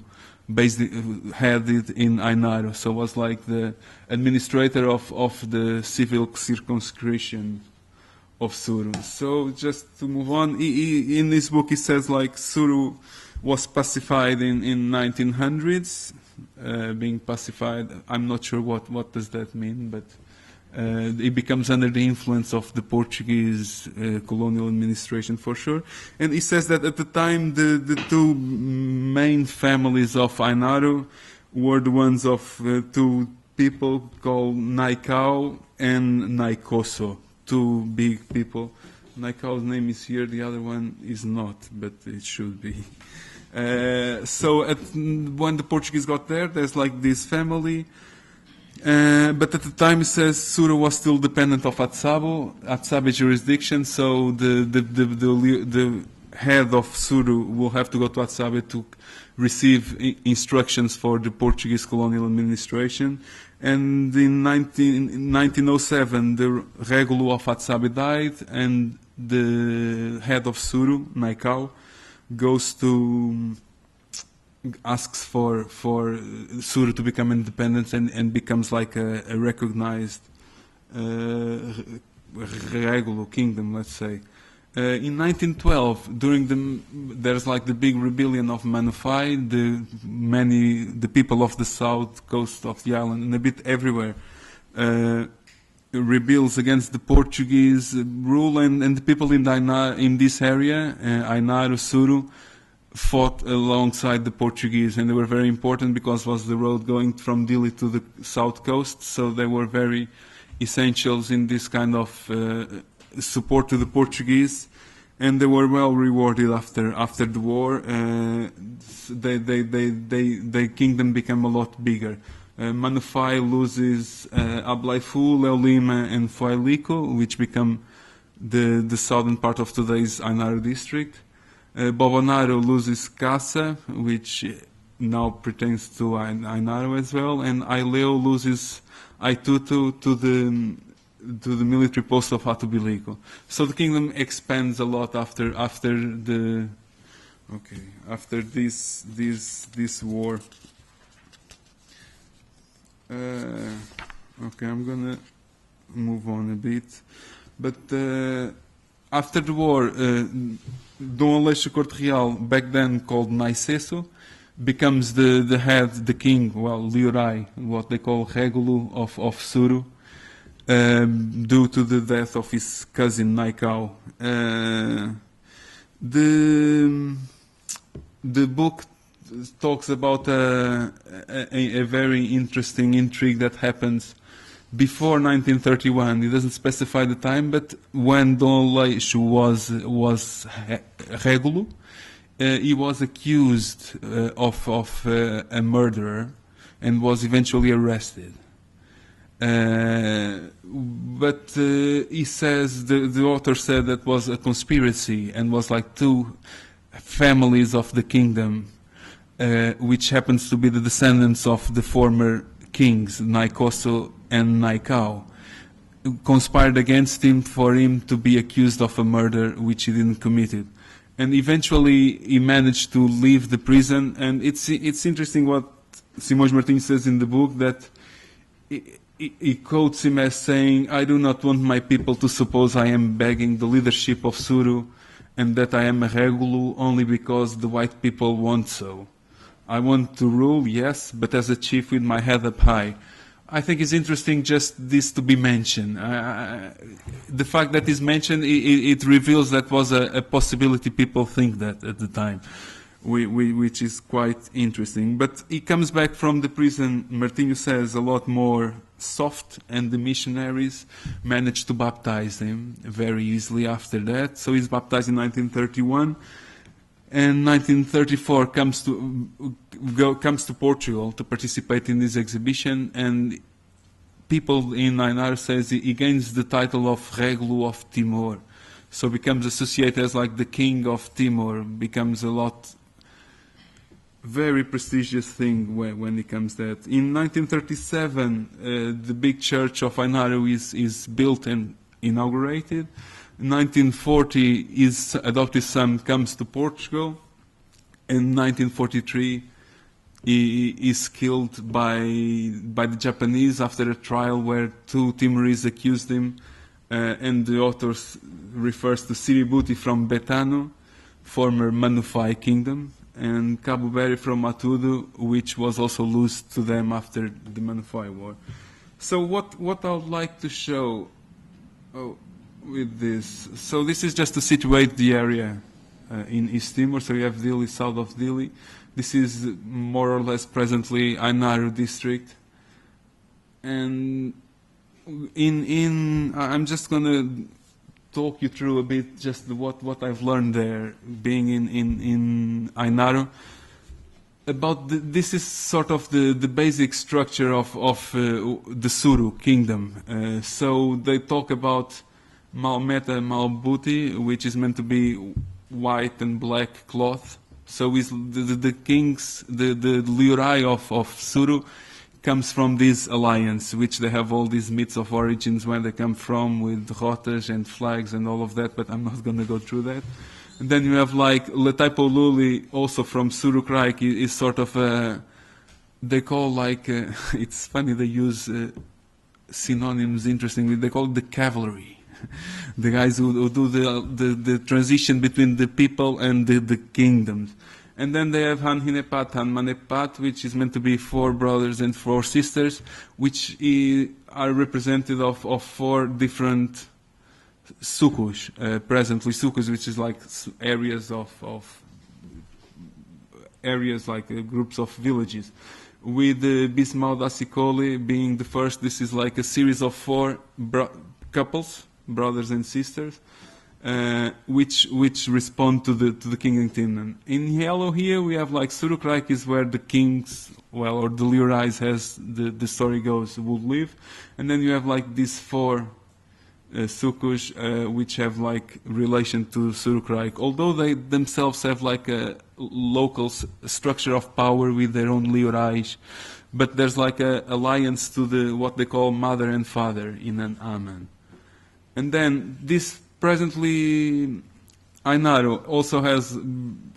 headed in Ainaro. So was like the administrator of the civil circumscription of Suru. So just to move on, in this book he says like Suru was pacified in 1900s, being pacified. I'm not sure what does that mean, but it becomes under the influence of the Portuguese colonial administration for sure. And he says that at the time the two main families of Ainaro were the ones of two people called Naikau and Naikoso, two big people. Naikau's name is here, the other one is not, but it should be. So when the Portuguese got there, there's like this family. But at the time, it says Suru was still dependent of Atsabe jurisdiction. So the head of Suru will have to go to Atsabe to receive instructions for the Portuguese colonial administration. And in 1907, the Régulo of Atsabe died, and the head of Suru, Naikau, goes to asks for Suru to become independent and becomes like a recognized Régulo kingdom, let's say. In 1912, there's like the big rebellion of Manufai, the people of the south coast of the island and a bit everywhere rebels against the Portuguese rule, and the people in this area, Ainaro, Suru, fought alongside the Portuguese, and they were very important because it was the road going from Dili to the south coast, so they were very essentials in this kind of support to the Portuguese, and they were well rewarded after the war. Their kingdom became a lot bigger. Manufai loses Ablaifu, Leolima, and Foilico, which become the southern part of today's Ainaro district. Bobonaro loses Casa, which now pertains to Ainaro as well, and Aileo loses Aitutu to the military post of Atubilico. So the kingdom expands a lot after this war. Okay, I'm gonna move on a bit. But after the war, Dom Aleixo Corte Real, back then called Naiceso, becomes the head, the king, well, Liurai, what they call Regulo of Suru, due to the death of his cousin Naikau. The book talks about a very interesting intrigue that happens before 1931. It doesn't specify the time, but when Dom Aleixo was Regulo, he was accused of a murderer and was eventually arrested. But he says, the author said that was a conspiracy and was like two families of the kingdom, which happens to be the descendants of the former kings, Naikoso and Naikau, conspired against him for him to be accused of a murder which he didn't commit it. And eventually he managed to leave the prison, and it's interesting what Simões Martins says in the book, that he quotes him as saying, "I do not want my people to suppose I am begging the leadership of Suru and that I am a Regulo only because the white people want so. I want to rule, yes, but as a chief with my head up high." I think it's interesting just this to be mentioned. The fact that it's mentioned, it reveals that was a possibility. People think that at the time, which is quite interesting. But he comes back from the prison, Martinho says, a lot more soft, and the missionaries managed to baptize him very easily after that. So he's baptized in 1931. And 1934 comes to Portugal to participate in this exhibition, and people in Ainaro says he gains the title of Regulo of Timor, so becomes associated as like the king of Timor, becomes a very prestigious thing when it comes that. In 1937, the big church of Ainaro is built and inaugurated. 1940, his adopted son comes to Portugal. In 1943, he is killed by the Japanese after a trial where two Timorese accused him, and the author refers to Siributi from Betano, former Manufai kingdom, and Cabo Berry from Matudo, which was also lost to them after the Manufai war. So what I would like to show with this, so this is just to situate the area in East Timor. So you have Dili, south of Dili. This is more or less presently Ainaro district. And I'm just going to talk you through a bit just what I've learned there, being in Ainaro. This is sort of the basic structure of the Suru kingdom. So they talk about Malmeta Malbuti, which is meant to be white and black cloth. So is the kings, the Liurai of Suru comes from this alliance, which they have all these myths of origins where they come from, with rotas and flags and all of that, but I'm not going to go through that. And then you have like Letaipo Luli, also from Suru Kraik, is sort of they call like, it's funny, they use synonyms interestingly, they call it the cavalry. The guys who do the transition between the people and the kingdoms. And then they have Hanhinepat, Hanmanepat, which is meant to be 4 brothers and 4 sisters, which are representative of 4 different sukus, presently sukus, which is like areas like groups of villages. With Bismau Dasikoli being the first, this is like a series of 4 couples, brothers and sisters, which respond to the king and kingdom. In yellow here we have like Surukraik is where the kings, or the Liurais, as the story goes, would live, and then you have like these 4 sukus which have like relation to Surukraik, although they themselves have like a local structure of power with their own Liurais, but there's like a alliance to what they call mother and father in an Aman. And then this presently Ainaro also has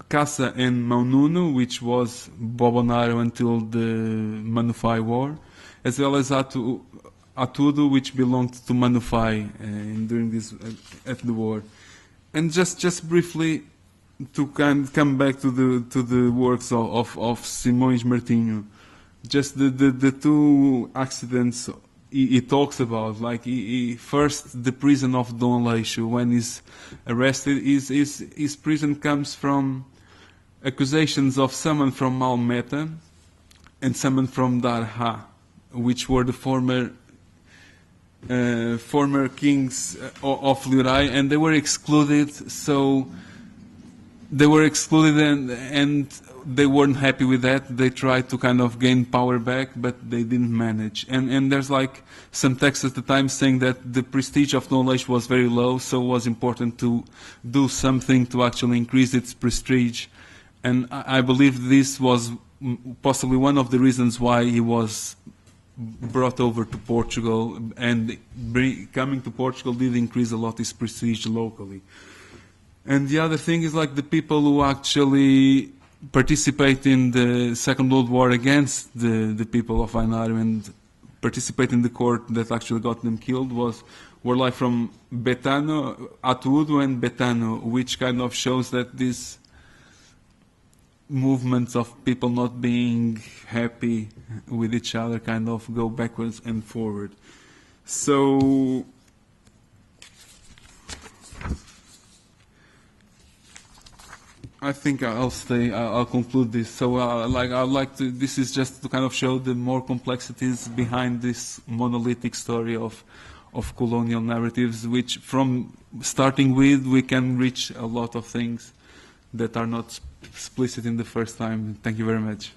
Casa and Maununu, which was Bobonaro until the Manufai War. as well as Atudo, which belonged to Manufai during this at the war. And just briefly to come back to the works of Simões Martinho, just the two accidents he talks about, like first the prison of Dom Leixo when he's arrested. His prison comes from accusations of someone from Malmeta and someone from Darha, which were the former kings of Liurai, and they were excluded. So they were excluded, and they weren't happy with that. They tried to kind of gain power back, but they didn't manage. And there's like some texts at the time saying that the prestige of Dom Leixo was very low, so it was important to do something to actually increase its prestige. And I believe this was possibly one of the reasons why he was brought over to Portugal, and coming to Portugal did increase a lot his prestige locally. And the other thing is like the people who actually participate in the Second World War against the people of Ainaro and participate in the court that actually got them killed were like from Betano, Atudo and Betano, which kind of shows that these movements of people not being happy with each other kind of go backwards and forward. So I think I'll conclude this. So I'd like to, this is just to kind of show the more complexities behind this monolithic story of colonial narratives, which from starting with we can reach a lot of things that are not explicit in the first time. Thank you very much.